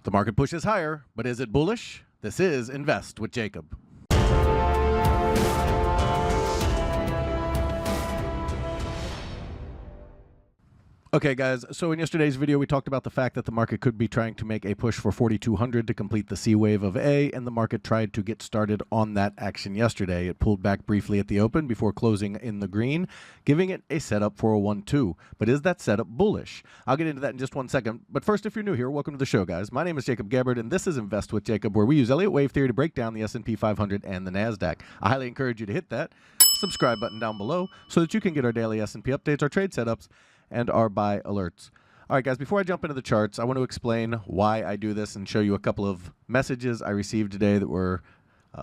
The market pushes higher, but is it bullish? This is Invest with Jacob. Okay, guys, so in yesterday's video, we talked about the fact that the market could be trying to make a push for 4,200 to complete the C wave of A, and the market tried to get started on that action yesterday. It pulled back briefly at the open before closing in the green, giving it a setup for a 1-2. But is that setup bullish? I'll get into that in just one second. But first, if you're new here, welcome to the show, guys. My name is Jacob Gabbard, and this is Invest with Jacob, where we use Elliott Wave Theory to break down the SP 500 and the NASDAQ. I highly encourage you to hit that subscribe button down below so that you can get our daily S&P updates, our trade setups, and our buy alerts. All right, guys, before I jump into the charts, I want to explain why I do this and show you a couple of messages I received today that were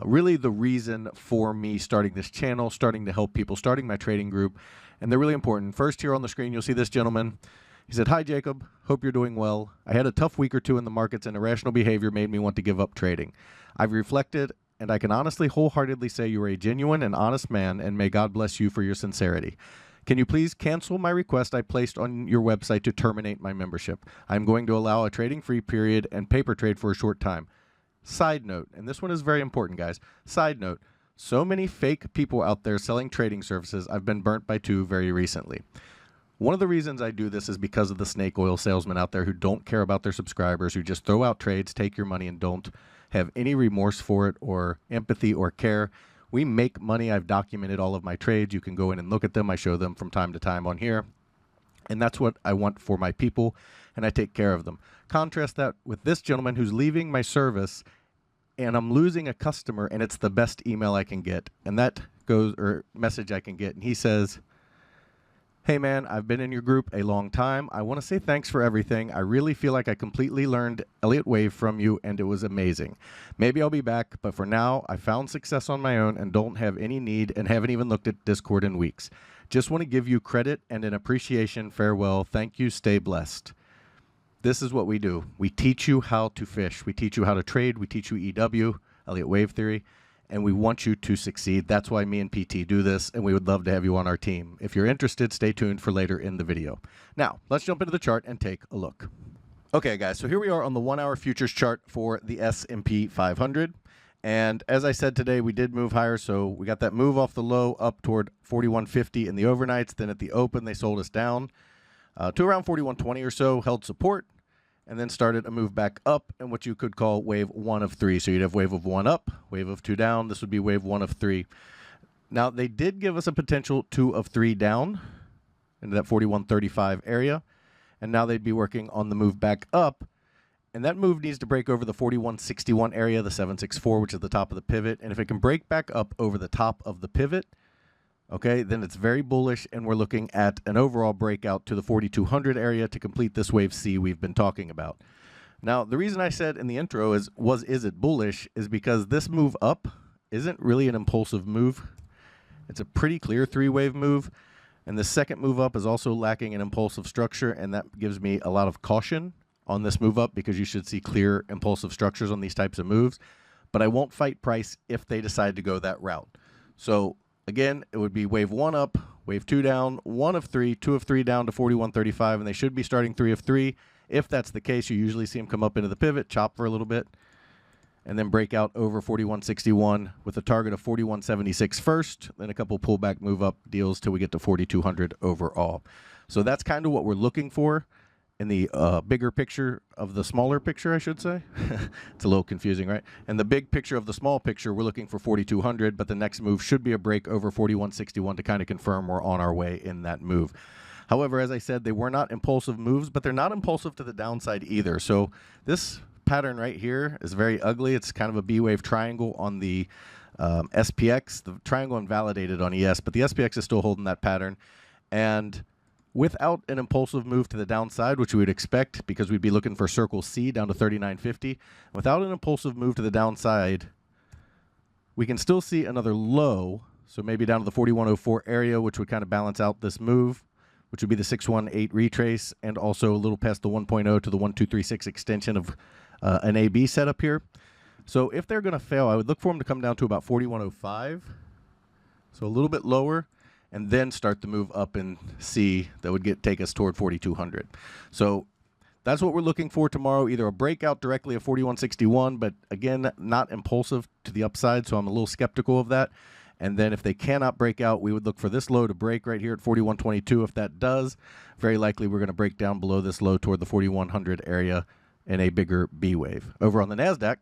really the reason for me starting this channel, starting to help people, starting my trading group, and they're really important. First, here on the screen, you'll see this gentleman. He said, "Hi, Jacob. Hope you're doing well. I had a tough week or two in the markets, and irrational behavior made me want to give up trading. I've reflected, and I can honestly, wholeheartedly say you are a genuine and honest man, and may God bless you for your sincerity. Can you please cancel my request I placed on your website to terminate my membership? I'm going to allow a trading-free period and paper trade for a short time." Side note, and this one is very important, guys. Side note, so many fake people out there selling trading services. I've been burnt by two very recently. One of the reasons I do this is because of the snake oil salesmen out there who don't care about their subscribers, who just throw out trades, take your money, and don't have any remorse for it or empathy or care. We make money. I've documented all of my trades. You can go in and look at them. I show them from time to time on here. And that's what I want for my people, and I take care of them. Contrast that with this gentleman who's leaving my service, and I'm losing a customer, and it's the best email I can get. And that goes, or message I can get. And he says, "Hey man, I've been in your group a long time. I want to say thanks for everything. I really feel like I completely learned Elliott Wave from you, and it was amazing. Maybe I'll be back, but for now, I found success on my own and don't have any need and haven't even looked at Discord in weeks. Just want to give you credit and an appreciation. Farewell. Thank you. Stay blessed." This is what we do. We teach you how to fish. We teach you how to trade. We teach you EW, Elliott Wave Theory. And we want you to succeed. That's why me and PT do this, and we would love to have you on our team. If you're interested, stay tuned for later in the video. Now, let's jump into the chart and take a look. Okay, guys, so here we are on the 1-hour futures chart for the S&P 500. And as I said today, we did move higher, so we got that move off the low up toward 41.50 in the overnights. Then at the open, they sold us down to around 41.20 or so, held support, and then started a move back up in what you could call wave 1 of 3. So you'd have wave of 1 up, wave of 2 down. This would be wave 1 of 3. Now, they did give us a potential 2 of 3 down into that 41.35 area, and now they'd be working on the move back up, and that move needs to break over the 41.61 area, the 764, which is the top of the pivot, and if it can break back up over the top of the pivot, okay, then it's very bullish, and we're looking at an overall breakout to the 4,200 area to complete this wave C we've been talking about. Now, the reason I said in the intro is it bullish is because this move up isn't really an impulsive move. It's a pretty clear three-wave move, and the second move up is also lacking an impulsive structure, and that gives me a lot of caution on this move up because you should see clear impulsive structures on these types of moves, but I won't fight price if they decide to go that route. So again, it would be wave 1 up, wave 2 down, 1 of 3, 2 of 3 down to 41.35, and they should be starting 3 of 3. If that's the case, you usually see them come up into the pivot, chop for a little bit, and then break out over 41.61 with a target of 41.76 first, then a couple pullback move up deals till we get to 4,200 overall. So that's kind of what we're looking for in the bigger picture of the smaller picture, I should say. It's a little confusing, right? In the big picture of the small picture, we're looking for 4,200, but the next move should be a break over 41.61 to kind of confirm we're on our way in that move. However, as I said, they were not impulsive moves, but they're not impulsive to the downside either. So this pattern right here is very ugly. It's kind of a B-wave triangle on the SPX. The triangle invalidated on ES, but the SPX is still holding that pattern. And without an impulsive move to the downside, which we would expect because we'd be looking for circle C down to 39.50, without an impulsive move to the downside, we can still see another low, so maybe down to the 41.04 area, which would kind of balance out this move, which would be the 618 retrace, and also a little past the 1.0 to the 1236 extension of an AB setup here. So if they're going to fail, I would look for them to come down to about 41.05, so a little bit lower, and then start the move up in C that would take us toward 4,200. So that's what we're looking for tomorrow, either a breakout directly of 4161, but again, not impulsive to the upside, so I'm a little skeptical of that. And then if they cannot break out, we would look for this low to break right here at 4122. If that does, very likely we're going to break down below this low toward the 4100 area in a bigger B wave. Over on the NASDAQ,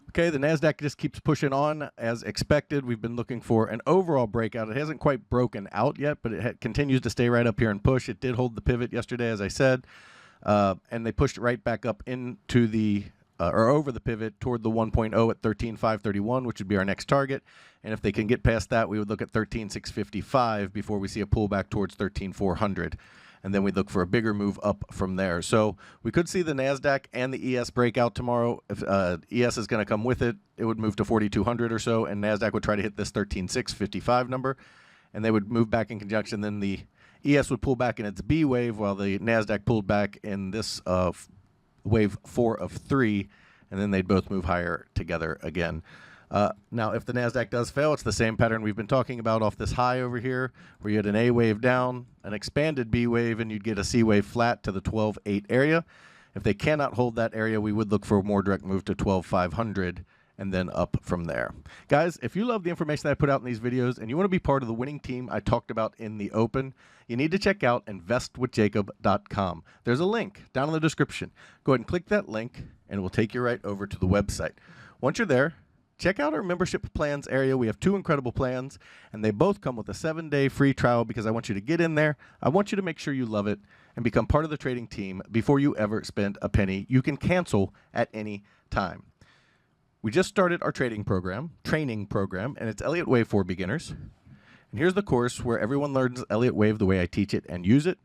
okay, the NASDAQ just keeps pushing on as expected. We've been looking for an overall breakout. It hasn't quite broken out yet, but it continues to stay right up here and push. It did hold the pivot yesterday, as I said, and they pushed it right back up into the or over the pivot toward the 1.0 at 13,531, which would be our next target. And if they can get past that, we would look at 13,655 before we see a pullback towards 13,400. And then we'd look for a bigger move up from there. So we could see the NASDAQ and the ES breakout tomorrow. If ES is going to come with it, it would move to 4,200 or so, and NASDAQ would try to hit this 13,655 number, and they would move back in conjunction. Then the ES would pull back in its B wave, while the NASDAQ pulled back in this wave 4 of 3, and then they'd both move higher together again. Now, if the NASDAQ does fail, it's the same pattern we've been talking about off this high over here, where you had an A wave down, an expanded B wave, and you'd get a C wave flat to the 12.8 area. If they cannot hold that area, we would look for a more direct move to 12,500 and then up from there. Guys, if you love the information that I put out in these videos and you want to be part of the winning team I talked about in the open, you need to check out investwithjacob.com. There's a link down in the description. Go ahead and click that link and it will take you right over to the website. Once you're there, check out our membership plans area. We have 2 incredible plans, and they both come with a 7-day free trial because I want you to get in there. I want you to make sure you love it and become part of the trading team before you ever spend a penny. You can cancel at any time. We just started our training program, and it's Elliott Wave for beginners. And here's the course where everyone learns Elliott Wave the way I teach it and use it.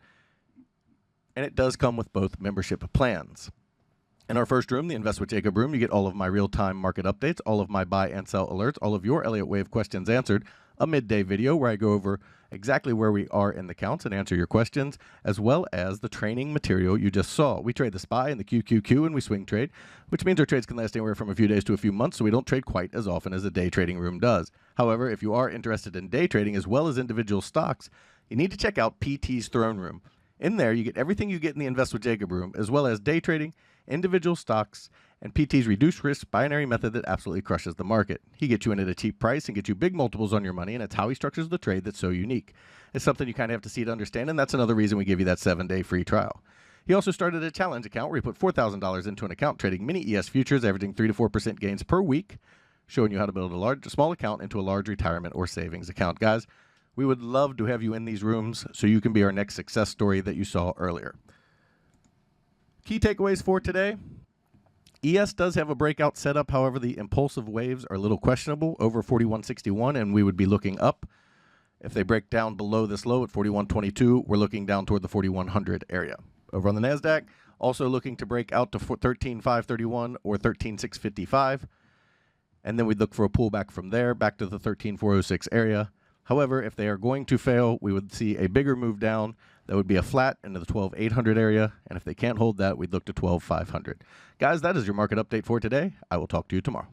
And it does come with both membership plans. In our first room, the Invest with Jacob room, you get all of my real-time market updates, all of my buy and sell alerts, all of your Elliott Wave questions answered, a midday video where I go over exactly where we are in the counts and answer your questions, as well as the training material you just saw. We trade the SPY and the QQQ, and we swing trade, which means our trades can last anywhere from a few days to a few months, so we don't trade quite as often as the day trading room does. However, if you are interested in day trading as well as individual stocks, you need to check out PT's Throne Room. In there, you get everything you get in the Invest with Jacob room, as well as day trading, individual stocks, and PT's reduced risk binary method that absolutely crushes the market. He gets you in at a cheap price and gets you big multiples on your money, and it's how he structures the trade that's so unique. It's something you kind of have to see to understand, and that's another reason we give you that 7-day free trial. He also started a challenge account where he put $4,000 into an account trading mini ES futures, averaging 3 to 4% gains per week, showing you how to build a small account into a large retirement or savings account. Guys, we would love to have you in these rooms so you can be our next success story that you saw earlier. Key takeaways for today. ES does have a breakout setup. However, the impulsive waves are a little questionable over 4161, and we would be looking up. If they break down below this low at 4122, we're looking down toward the 4100 area. Over on the NASDAQ, also looking to break out to 13,531 or 13,655, and then we'd look for a pullback from there back to the 13,406 area. However, if they are going to fail, we would see a bigger move down. That would be a flat into the 12,800 area, and if they can't hold that, we'd look to 12,500. Guys, that is your market update for today. I will talk to you tomorrow.